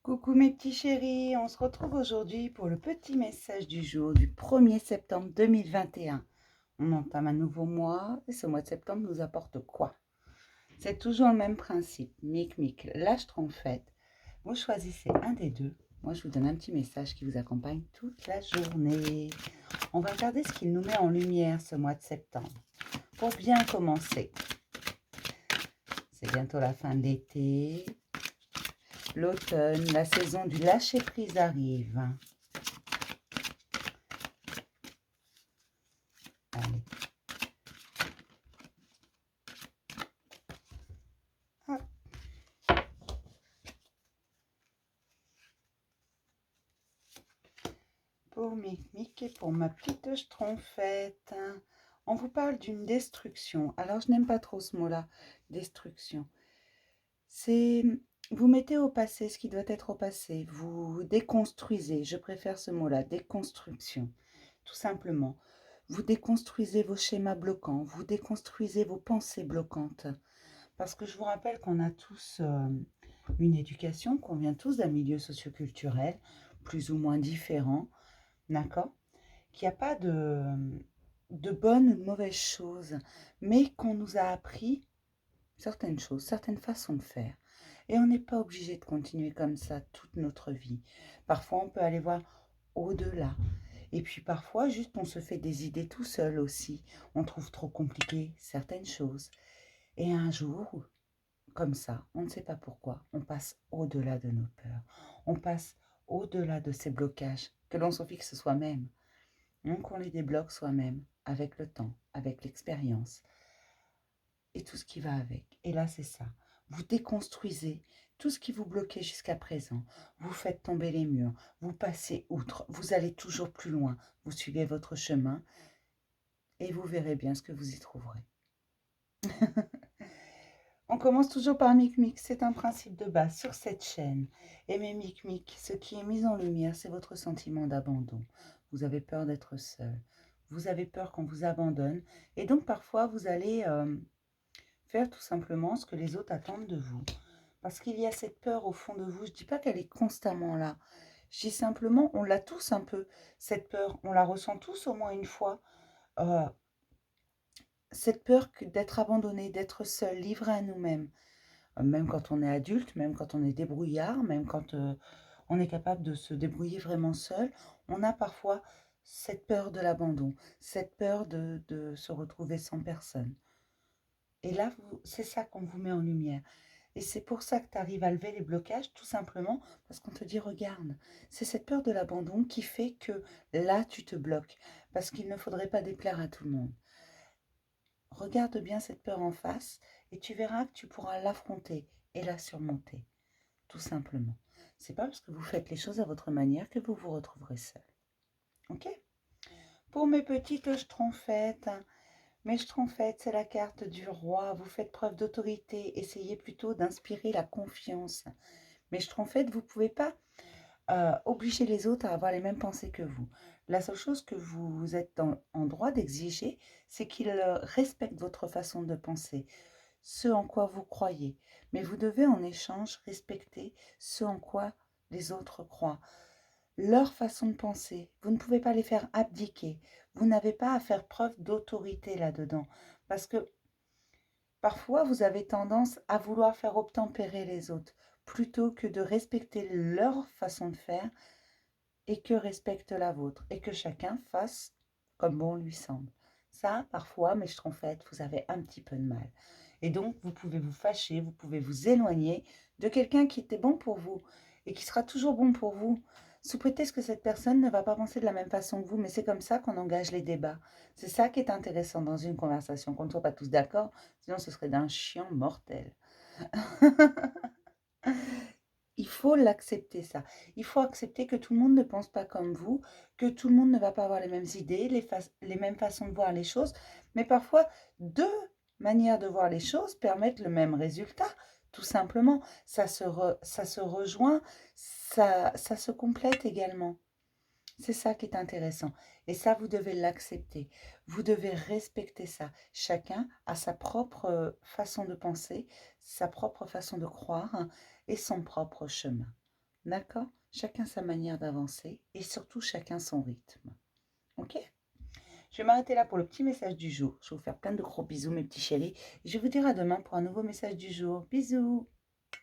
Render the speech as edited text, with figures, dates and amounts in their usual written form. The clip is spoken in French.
Coucou mes petits chéris, on se retrouve aujourd'hui pour le petit message du jour du 1er septembre 2021. On entame un nouveau mois et ce mois de septembre nous apporte quoi? C'est toujours le même principe, mic mic, lâche trompette. Vous choisissez un des deux. Moi je vous donne un petit message qui vous accompagne toute la journée. On va regarder ce qu'il nous met en lumière ce mois de septembre. Pour bien commencer, c'est bientôt la fin de l'été. L'automne, la saison du lâcher-prise arrive. Allez. Hop. Pour Mic et pour ma petite schtroumpfette, on vous parle d'une destruction. Alors, je n'aime pas trop ce mot-là, destruction. C'est vous mettez au passé ce qui doit être au passé. Vous déconstruisez. Je préfère ce mot-là, déconstruction. Tout simplement. Vous déconstruisez vos schémas bloquants. Vous déconstruisez vos pensées bloquantes. Parce que je vous rappelle qu'on a tous une éducation, qu'on vient tous d'un milieu socioculturel, plus ou moins différent, d'accord? Qu'il n'y a pas de bonnes ou de mauvaises choses, mais qu'on nous a appris certaines choses, certaines façons de faire. Et on n'est pas obligé de continuer comme ça toute notre vie. Parfois, on peut aller voir au-delà. Et puis parfois, juste on se fait des idées tout seul aussi. On trouve trop compliqué certaines choses. Et un jour, comme ça, on ne sait pas pourquoi, on passe au-delà de nos peurs. On passe au-delà de ces blocages que l'on se fixe soi-même. Donc on les débloque soi-même, avec le temps, avec l'expérience et tout ce qui va avec. Et là, c'est ça. Vous déconstruisez tout ce qui vous bloquait jusqu'à présent. Vous faites tomber les murs, vous passez outre, vous allez toujours plus loin. Vous suivez votre chemin et vous verrez bien ce que vous y trouverez. On commence toujours par Mic Mic, c'est un principe de base sur cette chaîne. Et mes Mic Mic, ce qui est mis en lumière, c'est votre sentiment d'abandon. Vous avez peur d'être seul. Vous avez peur qu'on vous abandonne. Et donc parfois, vous allez faire tout simplement ce que les autres attendent de vous. Parce qu'il y a cette peur au fond de vous. Je ne dis pas qu'elle est constamment là. Je dis simplement, on l'a tous un peu, cette peur. On la ressent tous au moins une fois. Euh, cette peur d'être abandonné, d'être seul, livré à nous-mêmes. Même quand on est adulte, même quand on est débrouillard, même quand on est capable de se débrouiller vraiment seul, on a parfois cette peur de l'abandon, cette peur de se retrouver sans personne. Et là, c'est ça qu'on vous met en lumière. Et c'est pour ça que tu arrives à lever les blocages, tout simplement parce qu'on te dit, regarde, c'est cette peur de l'abandon qui fait que là, tu te bloques. Parce qu'il ne faudrait pas déplaire à tout le monde. Regarde bien cette peur en face et tu verras que tu pourras l'affronter et la surmonter, tout simplement. C'est pas parce que vous faites les choses à votre manière que vous vous retrouverez seul. Ok? Pour mes petites schtroumpfettes, mes schtroumpfettes, c'est la carte du roi. Vous faites preuve d'autorité. Essayez plutôt d'inspirer la confiance. Mes schtroumpfettes, vous ne pouvez pas obliger les autres à avoir les mêmes pensées que vous. La seule chose que vous êtes en droit d'exiger, c'est qu'ils respectent votre façon de penser, ce en quoi vous croyez. Mais vous devez en échange respecter ce en quoi les autres croient. Leur façon de penser, vous ne pouvez pas les faire abdiquer. Vous n'avez pas à faire preuve d'autorité là-dedans. Parce que parfois, vous avez tendance à vouloir faire obtempérer les autres plutôt que de respecter leur façon de faire et que respecte la vôtre et que chacun fasse comme bon lui semble. Ça, parfois, mes schtroumpfettes, vous avez un petit peu de mal. Et donc, vous pouvez vous fâcher, vous pouvez vous éloigner de quelqu'un qui était bon pour vous et qui sera toujours bon pour vous, sous prétexte que cette personne ne va pas penser de la même façon que vous, mais c'est comme ça qu'on engage les débats. C'est ça qui est intéressant dans une conversation, qu'on ne soit pas tous d'accord, sinon ce serait d'un chiant mortel. Il faut l'accepter ça. Il faut accepter que tout le monde ne pense pas comme vous, que tout le monde ne va pas avoir les mêmes idées, les mêmes façons de voir les choses, mais parfois deux manières de voir les choses permettent le même résultat, tout simplement. Ça se rejoint, ça se complète également. C'est ça qui est intéressant. Et ça, vous devez l'accepter. Vous devez respecter ça. Chacun a sa propre façon de penser, sa propre façon de croire et son propre chemin. D'accord? Chacun sa manière d'avancer et surtout chacun son rythme. Ok? Je vais m'arrêter là pour le petit message du jour. Je vais vous faire plein de gros bisous, mes petits chéris. Et je vous dirai à demain pour un nouveau message du jour. Bisous!